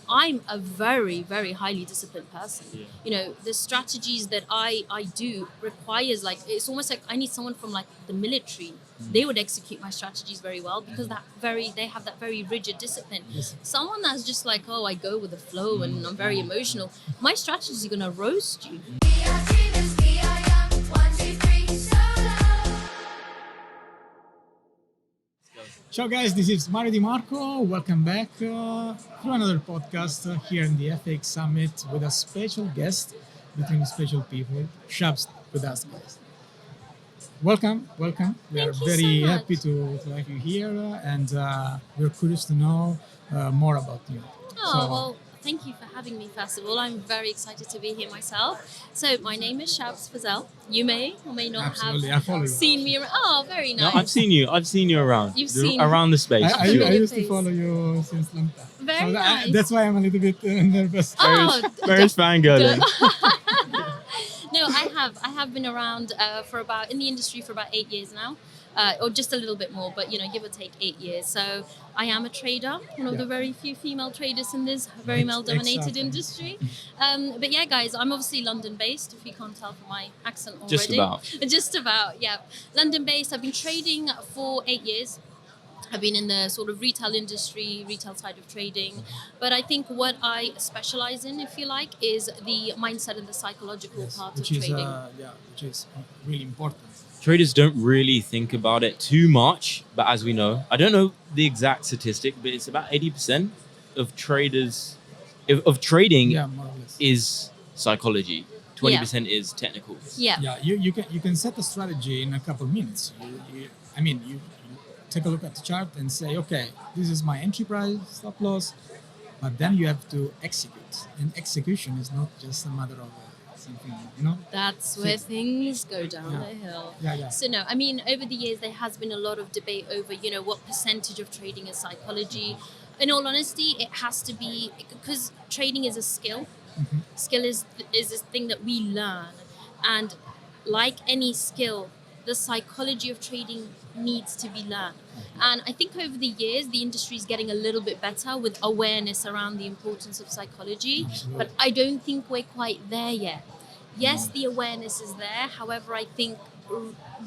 I'm a very, very highly disciplined person. Yeah. You know, the strategies that I do requires, like, it's almost like I need someone from like the military. They would execute my strategies very well because they have that very rigid discipline. Yes. Someone that's just like, oh, I go with the flow and I'm very emotional, my strategies are gonna roast you. Ciao guys, this is Mario Di Marco. Welcome back to another podcast here in the FX Summit with a special guest between special people, Shabs with us guys. Welcome. We Thank are you very so much. happy to have you here and we're curious to know more about you. Oh, well, thank you for having me, first of all. I'm very excited to be here myself. So, my name is Shabs Fazell. You may or may not Absolutely, I have follow you. seen me around. Oh, very No, nice. I've seen you around. You've seen- around the space. I for sure. used to face. follow you since long time. Very nice. That's why I'm a little bit nervous. Oh, Where's fangirling? No, I have been around in the industry for about 8 years now, or just a little bit more, but give or take 8 years. So I am a trader, one of the very few female traders in this very male-dominated Exactly. industry. But yeah, guys, I'm obviously London-based, if you can't tell from my accent already. Just about. Just about, yeah. London-based. I've been trading for 8 years. I've been in the sort of retail industry, retail side of trading. But I think what I specialize in, if you like, is the mindset and the psychological part of which is trading. which is really important. Traders don't really think about it too much, but as we know, I don't know the exact statistic, but it's about 80% of trading Yeah, more or less. is psychology. 20% is technical. Yeah. Yeah, you can set a strategy in a couple minutes. You take a look at the chart and say, okay, this is my entry price, stop loss, but then you have to execute, and execution is not just a matter of something, That's where things go down Yeah. the hill. Yeah. So no, I mean, over the years, there has been a lot of debate over, what percentage of trading is psychology. In all honesty, it has to be, because trading is a skill. Mhm. Skill is this thing that we learn. And like any skill, the psychology of trading needs to be learned. And I think over the years, the industry is getting a little bit better with awareness around the importance of psychology. Absolutely. But I don't think we're quite there yet. Yes, the awareness is there. However, I think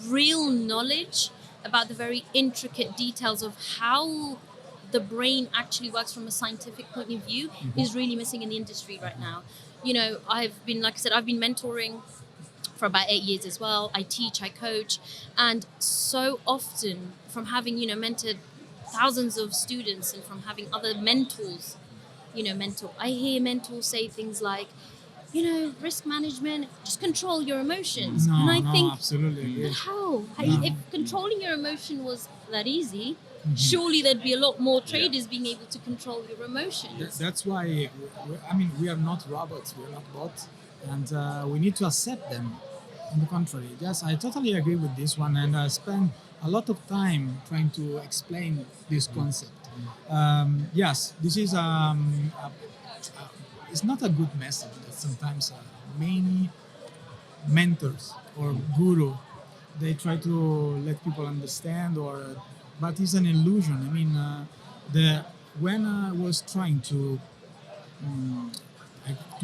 real knowledge about the very intricate details of how the brain actually works from a scientific point of view is really missing in the industry right now. I've been mentoring for about 8 years as well. I teach, I coach, and so often from having, mentored thousands of students and from having other mentors, I hear mentors say things like, risk management, just control your emotions. And I think, absolutely agree. how? No. If controlling your emotion was that easy, surely there'd be a lot more traders being able to control your emotions. That's why we are not robots, we are not bots, and we need to accept them. On the contrary, yes, I totally agree with this one, and I spend a lot of time trying to explain this concept. Yes, this is it's not a good message that sometimes many mentors or guru they try to let people understand, but it's an illusion. When I was trying to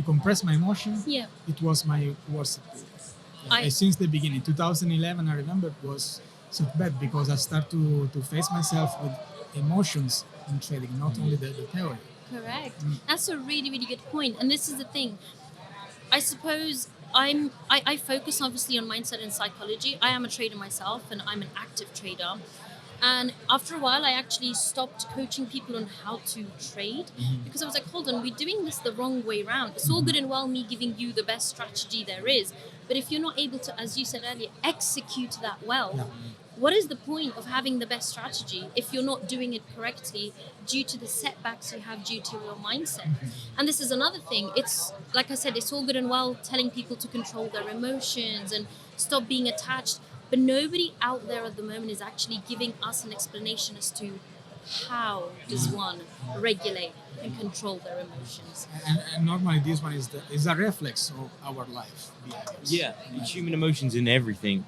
compress my emotion, Yeah. it was my worst experience. Since the beginning, 2011, I remember it was so bad because I started to face myself with emotions in trading, not only the theory. Correct. That's a really, really good point. And this is the thing. I suppose I focus obviously on mindset and psychology. I am a trader myself and I'm an active trader. And after a while, I actually stopped coaching people on how to trade because I was like, hold on, we're doing this the wrong way around. It's all good and well me giving you the best strategy there is. But if you're not able to, as you said earlier, execute that well, what is the point of having the best strategy if you're not doing it correctly due to the setbacks you have due to your mindset? And this is another thing. It's like I said, it's all good and well telling people to control their emotions and stop being attached. But nobody out there at the moment is actually giving us an explanation as to how does one regulate and control their emotions. And normally this one is a reflex of our life behaviors. Yeah, human emotions in everything.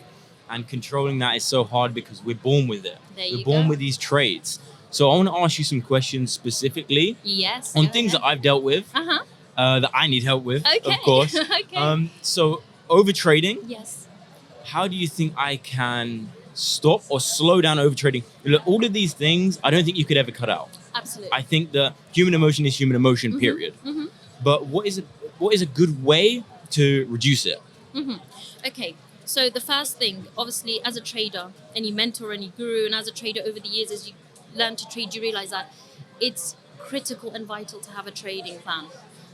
And controlling that is so hard because we're born with it. There We're you born go. with these traits. So I want to ask you some questions specifically Yes. on go things that ahead. I've dealt with, Uh-huh. that I need help with, Okay. of course. Okay. So over trading, Yes. how do you think I can stop or slow down over trading? Look, all of these things, I don't think you could ever cut out. Absolutely. I think that human emotion is human emotion, period. Mm-hmm. But what is a good way to reduce it? Okay. So the first thing, obviously, as a trader, any mentor, any guru, and as a trader over the years, as you learn to trade, you realize that it's critical and vital to have a trading plan.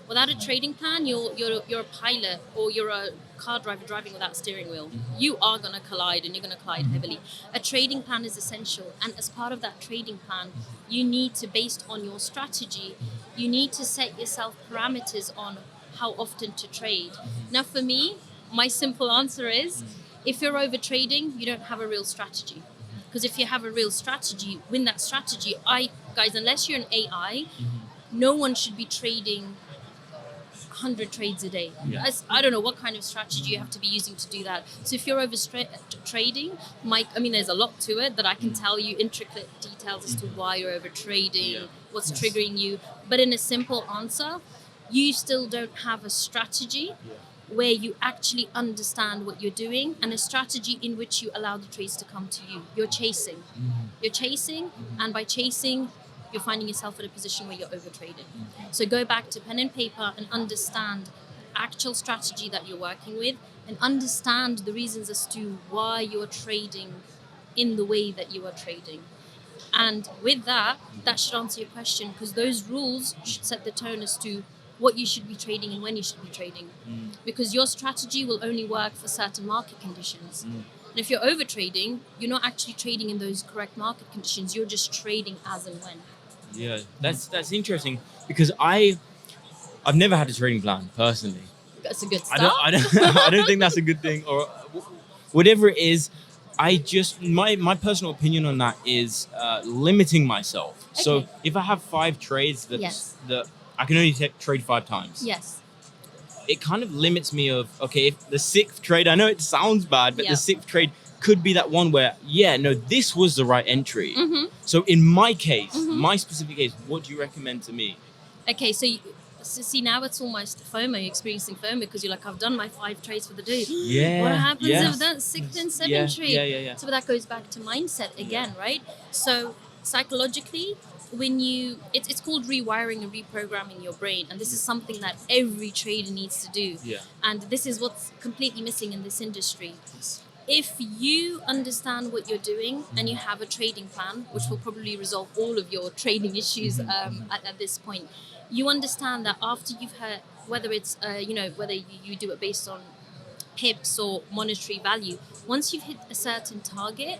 Without a trading plan, you're a pilot or you're a car driver driving without a steering wheel. You are going to collide, and you're going to collide heavily. A trading plan is essential, and as part of that trading plan, you need to, based on your strategy, you need to set yourself parameters on how often to trade. Now, for me, my simple answer is, if you're over trading, you don't have a real strategy. Because if you have a real strategy, win that strategy, guys, unless you're an AI, no one should be trading 100 trades a day. Yeah. I don't know what kind of strategy you have to be using to do that. So if you're over trading, there's a lot to it that I can tell you intricate details as to why you're over trading, what's Yes. triggering you. But in a simple answer, you still don't have a strategy where you actually understand what you're doing, and a strategy in which you allow the trades to come to you. You're chasing. You're chasing, and by chasing, you're finding yourself in a position where you're overtrading. So go back to pen and paper and understand the actual strategy that you're working with, and understand the reasons as to why you're trading in the way that you are trading. And with that, that should answer your question, because those rules should set the tone as to what you should be trading and when you should be trading. Because your strategy will only work for certain market conditions. And if you're over trading, you're not actually trading in those correct market conditions. You're just trading as and when. Yeah, that's interesting because I've never had a trading plan personally. That's a good start. I don't I don't think that's a good thing, or whatever it is. I just my personal opinion on that is limiting myself. So Okay. if I have 5 trades that Yes. I can only trade 5 times. Yes. It kind of limits me of, okay, if the 6th trade, I know it sounds bad, but Yeah. the 6th trade could be that one where, this was the right entry. Mm-hmm. So in my case, my specific case, what do you recommend to me? Okay, so see, now it's almost FOMO. You're experiencing FOMO because you're like, I've done my 5 trades for the day. Yeah. What happens yes. if that 6th and 7th Yeah, trade? yeah. So that goes back to mindset again, right? So psychologically, when it's called rewiring and reprogramming your brain, and this is something that every trader needs to do. Yeah. And this is what's completely missing in this industry. If you understand what you're doing and you have a trading plan, which will probably resolve all of your trading issues at this point, you understand that after you've heard, whether it's whether you do it based on pips or monetary value, once you've hit a certain target,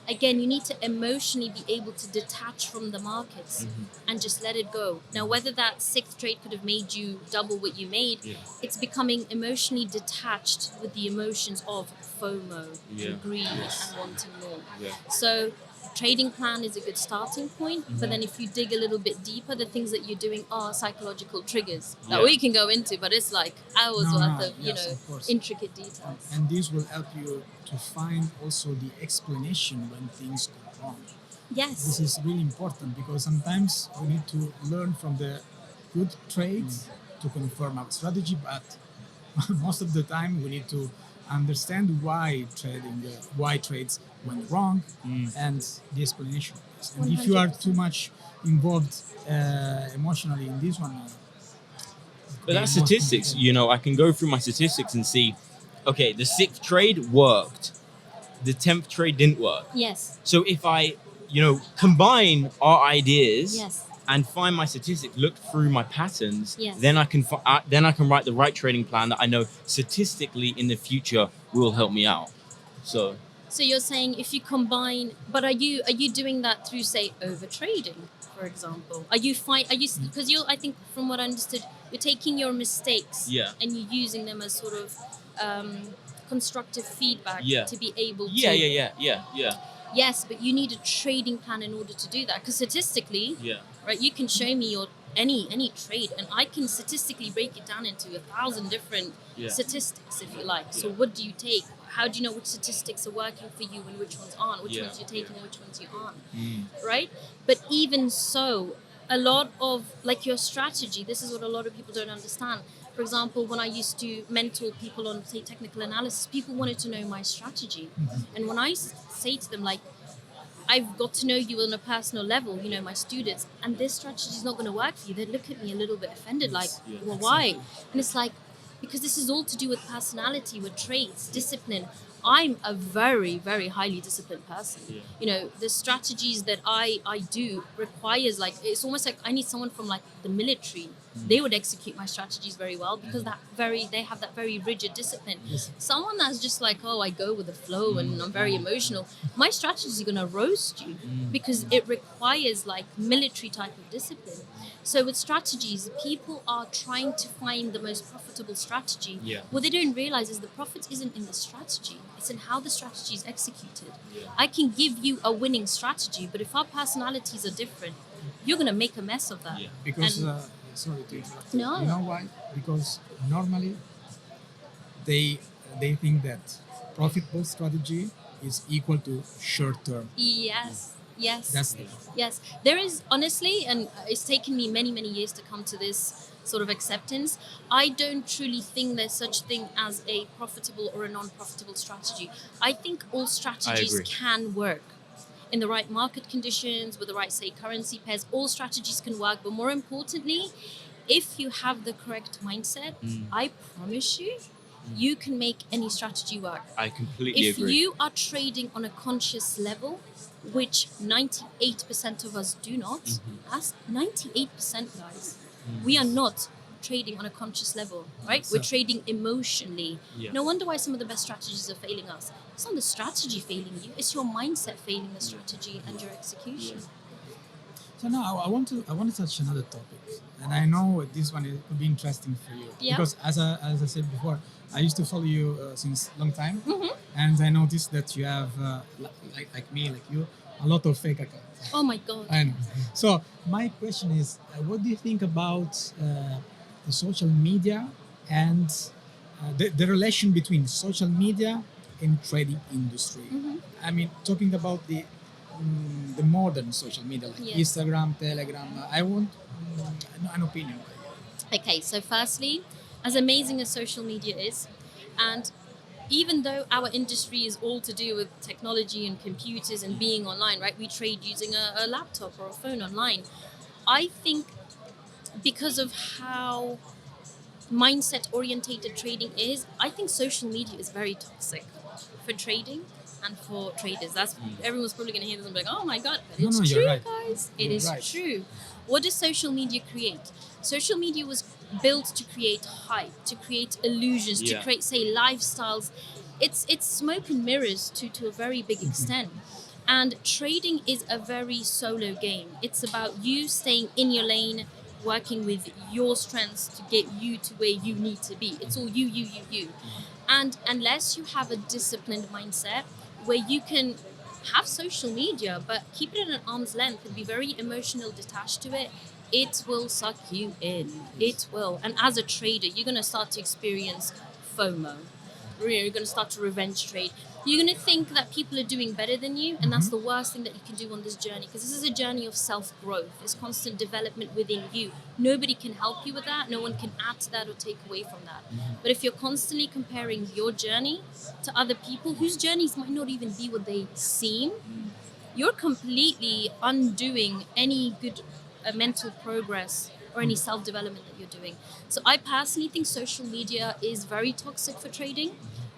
again, you need to emotionally be able to detach from the markets and just let it go. Now, whether that 6th trade could have made you double what you made, it's becoming emotionally detached with the emotions of FOMO and greed and wanting more. So trading plan is a good starting point, but then if you dig a little bit deeper, the things that you're doing are psychological triggers that we can go into, but it's like hours worth of of course. intricate details. And this will help you to find also the explanation when things go wrong. Yes. This is really important because sometimes we need to learn from the good trades to confirm our strategy, but most of the time we need to understand why trades went wrong and the explanation. And if you are 100%. too much involved emotionally in this one, But that's statistics. I can go through my statistics and see, okay, the 6th trade worked, the 10th trade didn't work. Yes. So if I, combine our ideas Yes. and find my statistics, look through my patterns, Yes. then I can write the right trading plan that I know statistically in the future will help me out. So you're saying if you combine, but are you doing that through, say, over trading, for example? Because I think from what I understood, you're taking your mistakes and you're using them as sort of constructive feedback to be able to. Yeah. Yes, but you need a trading plan in order to do that. Because statistically, right, you can show me any trade, and I can statistically break it down into 1,000 different Yeah. statistics, if you like. So Yeah. what do you take? How do you know which statistics are working for you and which ones aren't? Which Yeah. ones you're taking and which ones you aren't? Mm. Right? But even so, a lot of like your strategy, this is what a lot of people don't understand. For example, when I used to mentor people on, say, technical analysis, people wanted to know my strategy. And when I say to them, like, I've got to know you on a personal level, you know, my students, and this strategy is not going to work for you, they look at me a little bit offended, like, Yeah. well, why? And it's like, because this is all to do with personality, with traits, discipline. I'm a very, very highly disciplined person. Yeah. You know, the strategies that I do requires, like, it's almost like I need someone from like the military. They would execute my strategies very well because they have that very rigid discipline. Yes. Someone that's just like, oh, I go with the flow and I'm very emotional, my strategies are gonna roast you because it requires like military type of discipline. So with strategies, people are trying to find the most profitable strategy. Yeah. What they don't realize is the profit isn't in the strategy, it's in how the strategy is executed. Yeah. I can give you a winning strategy, but if our personalities are different, you're gonna make a mess of that. Yeah. Because And- sorry to interrupt. No. You know why? Because normally they they think that profitable strategy is equal to short term. Yes. Yes. That's the Yes, there is, honestly, and it's taken me many, many years to come to this sort of acceptance. I don't truly think there's such thing as a profitable or a non-profitable strategy. I think all strategies agree. can work in the right market conditions with the right, say, currency pairs. All strategies can work, but more importantly, if you have the correct mindset, I promise you, you can make any strategy work. I completely If agree. you are trading on a conscious level, which 98% of us do not, that's 98%, guys. We are not trading on a conscious level, right? We're trading emotionally. Yeah. No wonder why some of the best strategies are failing us. It's not the strategy failing you, it's your mindset failing the strategy and your execution. So now I want to touch another topic, and I know this one could be interesting for you Yeah. because as I said before, I used to follow you since long time, Mm-hmm. and I noticed that you have like me, like you, a lot of fake accounts. Oh my God. I know. So my question is, what do you think about the social media and the relation between social media and trading industry? Mm-hmm. I mean, talking about the modern social media like Yes. Instagram, Telegram. I want an opinion. Okay, so firstly, as amazing as social media is, and even though our industry is all to do with technology and computers and being online, right? We trade using a laptop or a phone online. I think because of how mindset orientated trading is, I think social media is very toxic for trading and for traders. That's everyone's probably going to hear this and be like, "Oh my God!" But No, it's no, you're true, right. guys. It You're is right. true. What does social media create? Social media was built to create hype, to create illusions, to Yeah. create, say, lifestyles. It's smoke and mirrors to a very big extent. And trading is a very solo game. It's about you staying in your lane, working with your strengths to get you to where you need to be. It's all you. And unless you have a disciplined mindset where you can have social media but keep it at an arm's length and be very emotional detached to it, it will suck you in. It will. And as a trader, you're going to start to experience FOMO. You're going to start to revenge trade. You're going to think that people are doing better than you, and that's the worst thing that you can do on this journey, because this is a journey of self-growth. It's constant development within you. Nobody can help you with that. No one can add to that or take away from that. But if you're constantly comparing your journey to other people whose journeys might not even be what they seem, you're completely undoing any good mental progress or any self-development that you're doing. So I personally think social media is very toxic for trading,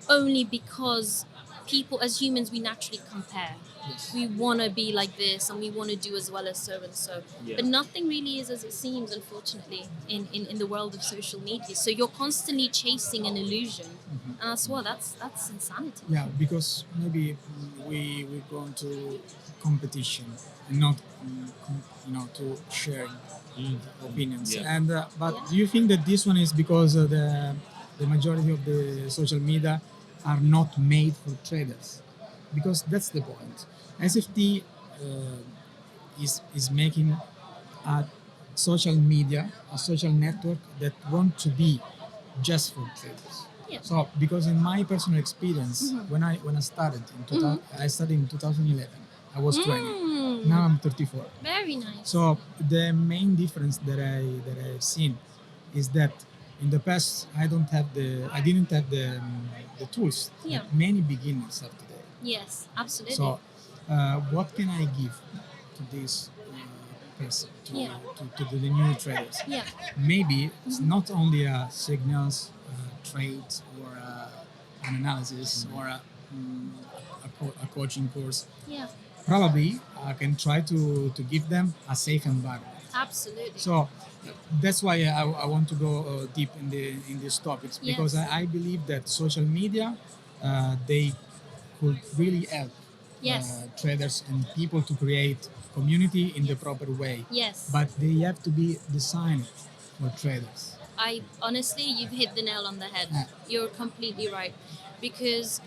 only because people, as humans, we naturally compare. Yes. We want to be like this and we want to do as well as so and so. Yeah. But nothing really is as it seems, unfortunately, in the world of social media. So you're constantly chasing an illusion. And that's insanity. Yeah, because maybe we go into competition and not to share opinions. Yeah. And but Yeah. do you think that this one is because the majority of the social media are not made for traders? Because that's the point. SFT is making a social media, a social network that want to be just for traders. Yeah. So because in my personal experience, Mhm. when I started in 2000, I started in 2011. I was 20. Mm. Now I'm 34. Very nice. So the main difference that I've seen is that in the past I didn't have the tools Yeah. that many beginners have today. Yes, absolutely. So what can I give to this person Yeah. to the new traders? Yeah. Maybe it's not only signals, trades, or an analysis or a coaching course. Yeah. Probably I can try to give them a safe environment. Absolutely. So that's why I want to go deep in these topics because Yes. I believe that social media they could really help Yes. traders and people to create community in the proper way. Yes. But they have to be designed for traders. I honestly, you've hit the nail on the head. Yeah. You're completely right. Because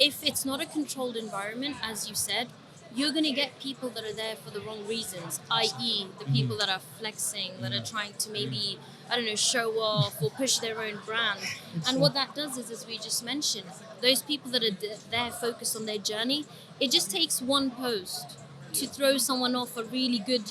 if it's not a controlled environment, as you said, you're going to get people that are there for the wrong reasons, i.e., the people that are flexing, that are trying to maybe, I don't know, show off or push their own brand. And what that does is, as we just mentioned, those people that are there focused on their journey, it just takes one post to throw someone off a really good,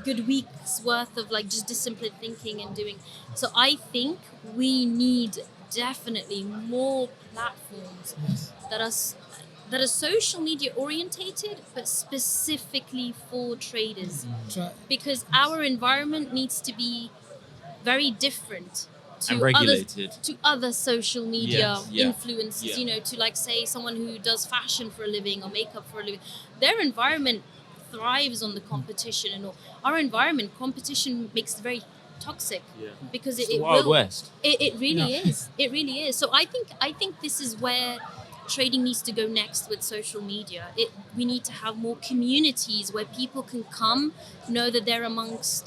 good week's worth of like just disciplined thinking and doing. So I think we need definitely more platforms Yes. that are social media orientated, but specifically for traders, Try, because our environment needs to be very different And to regulated. other social media Yes, yeah, influences. yeah. To like say someone who does fashion for a living or makeup for a living, their environment thrives on the competition and all. Our environment, competition makes it very toxic Yeah. because It's it the Wild will. West. It really Yeah. is. It really is. So I think this is where trading needs to go next with social media. We need to have more communities where people can come, know that they're amongst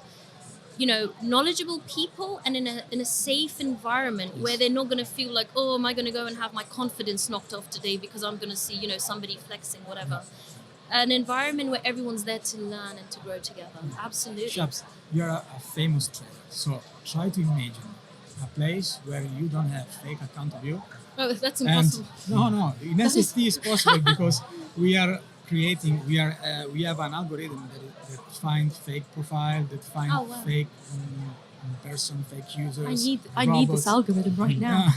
knowledgeable people and in a safe environment where they're not going to feel like, oh, am I going to go and have my confidence knocked off today because I'm going to see somebody flexing, whatever. An environment where everyone's there to learn and to grow together. Absolutely. Shabs, you're a famous trader, so try to imagine a place where you don't have fake account of you. Oh, that's And impossible. no, in SST is possible because we are creating. We have an algorithm that finds fake profile, that finds Oh, wow. fake person, fake users. I need robots. this algorithm right now.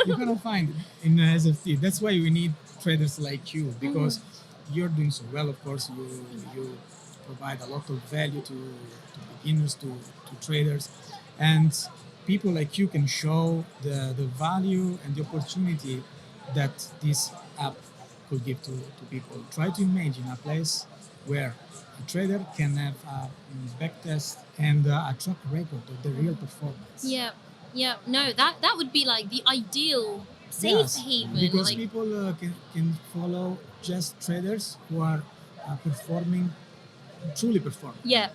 You're gonna find it in SFT. That's why we need traders like you because you're doing so well. Of course, you provide a lot of value to beginners, to traders, and people like you can show the value and the opportunity that this app could give to people. Try to imagine a place where a trader can have a back test and a track record of the real performance. Yeah. No, that would be like the ideal safe Yes, haven. because like, people can follow just traders who are performing, truly performing. yeah,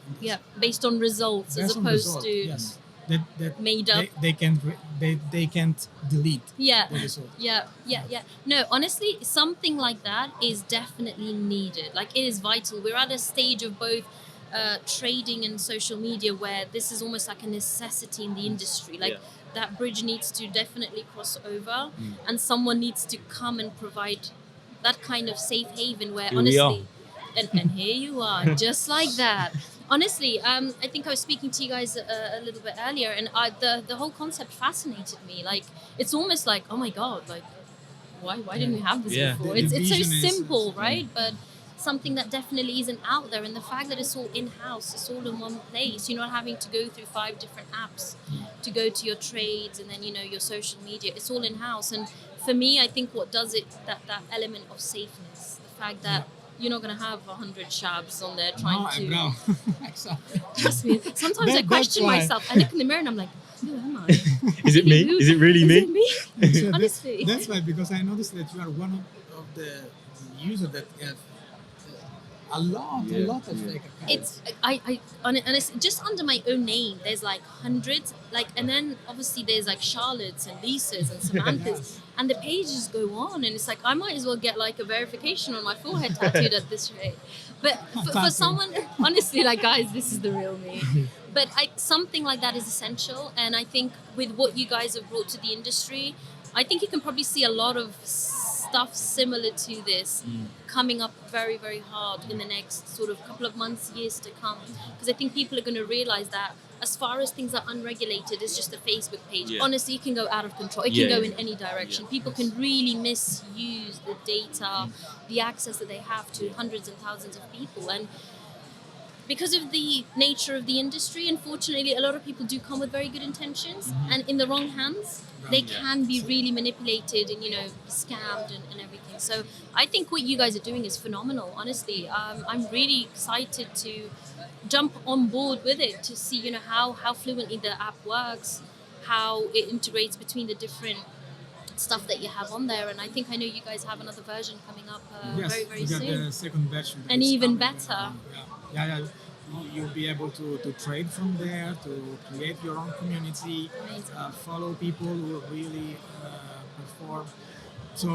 based on results as Based on opposed result, to yes, that made up. they can't delete Yeah. the result. Yeah. No, honestly, something like that is definitely needed. Like, it is vital. We're at a stage of both trading and social media where this is almost like a necessity in the industry. Like, that bridge needs to definitely cross over, and someone needs to come and provide that kind of safe haven where, Here we honestly, and here you are, just like that. Honestly, I think I was speaking to you guys a little bit earlier, and the whole concept fascinated me. Like, it's almost like, oh my god, like, why didn't we have this Yeah. before? The It's so vision is- simple, right? But something that definitely isn't out there, and the fact that it's all in-house, it's all in one place. You're not having to go through 5 different apps to go to your trades and then your social media. It's all in-house, and for me, I think what does it, that element of safeness, the fact that you're not going to have 100 shabs on there trying No, to. bro. Exactly. Trust me. Sometimes I That's question why. myself. I look in the mirror and I'm like, who am I? Is it me? Who- Is it really Is me? it me? So Honestly. that's why, because I noticed that you are one of the users that have a lot of fake accounts. It's honestly, just under my own name, there's like hundreds, like, and then obviously there's like Charlotte's and Lisa's and Samantha's, Yes. and the pages go on, and it's like I might as well get like a verification on my forehead tattooed at this rate. But for Tattoo. someone, honestly, like, guys, this is the real me. but something like that is essential. And I think with what you guys have brought to the industry, I think you can probably see a lot of stuff similar to this coming up very, very hard in the next sort of couple of months, years to come. Because I think people are going to realize that as far as things are unregulated, it's just a Facebook page. Yeah. Honestly, it can go out of control. It can go in any direction. People can really misuse the data, the access that they have to hundreds and thousands of people. And because of the nature of the industry, unfortunately, a lot of people do come with very good intentions, and in the wrong hands, they can be really manipulated and, scammed and everything. So I think what you guys are doing is phenomenal, honestly. I'm really excited to jump on board with it, to see, how fluently the app works, how it integrates between the different stuff that you have on there. And I know you guys have another version coming up very, very we got soon. the second version. And It's even coming, better. Yeah. You'll be able to trade from there, to create your own community, follow people who really perform. So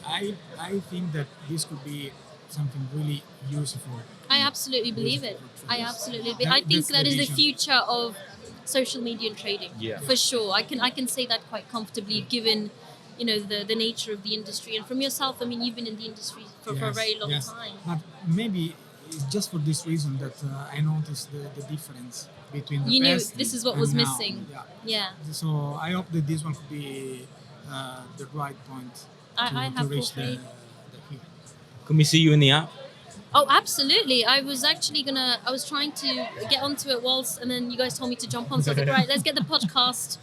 I think that this could be something really useful. I absolutely believe it. I absolutely believe. I think That's that the is the vision. future of social media and trading. Yeah. For sure. I can say that quite comfortably, given the nature of the industry. And from yourself, I mean, you've been in the industry for a very long time. But maybe it's just for this reason that I noticed the difference between the You knew past this is what and was now. missing. Yeah. So I hope that this one could be the right point I to have reach full faith. the peak. Can we see you in the app? Oh, absolutely. I was actually I was trying to get onto it whilst, and then you guys told me to jump on. So I was like, right, let's get the podcast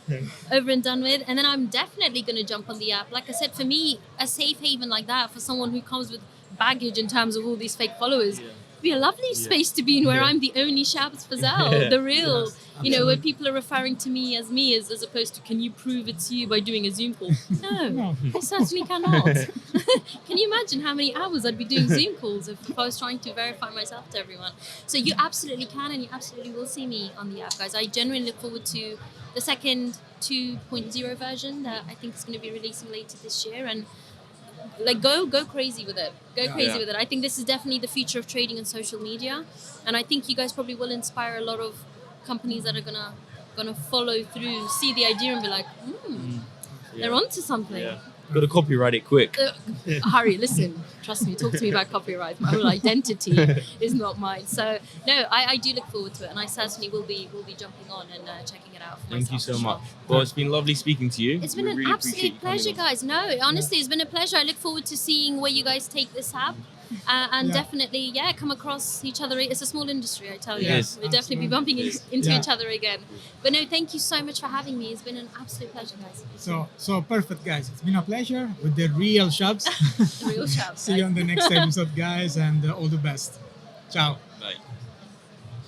over and done with. And then I'm definitely going to jump on the app. Like I said, for me, a safe haven like that, for someone who comes with baggage in terms of all these fake followers, would be a lovely space to be in, where I'm the only Shabs Fazal, the real, where people are referring to me as opposed to, can you prove it's you by doing a Zoom call? No, I certainly cannot. Can you imagine how many hours I'd be doing Zoom calls if I was trying to verify myself to everyone? So you absolutely can, and you absolutely will see me on the app, guys. I genuinely look forward to the second 2.0 version that I think is going to be releasing later this year, and go crazy with it. Go crazy with it. I think this is definitely the future of trading and social media, and I think you guys probably will inspire a lot of companies that are gonna follow through, see the idea, and be like, they're onto something. Got to copyright it quick. Harry, listen, trust me, talk to me about copyright. My whole identity is not mine. So no, I do look forward to it, and I certainly will be jumping on and checking it out for Thank you myself, so for much. sure. Well, it's been lovely speaking to you. It's been We an really absolute appreciate you coming pleasure, on. guys. No, honestly, it's been a pleasure. I look forward to seeing where you guys take this app. And definitely, come across each other. It's a small industry, I tell you. Yes, We'll definitely be bumping into Yeah. each other again. But no, thank you so much for having me. It's been an absolute pleasure, guys. So perfect, guys. It's been a pleasure with the real Shabs. The real Shabs. See you on the next episode, guys, and all the best. Ciao. Bye.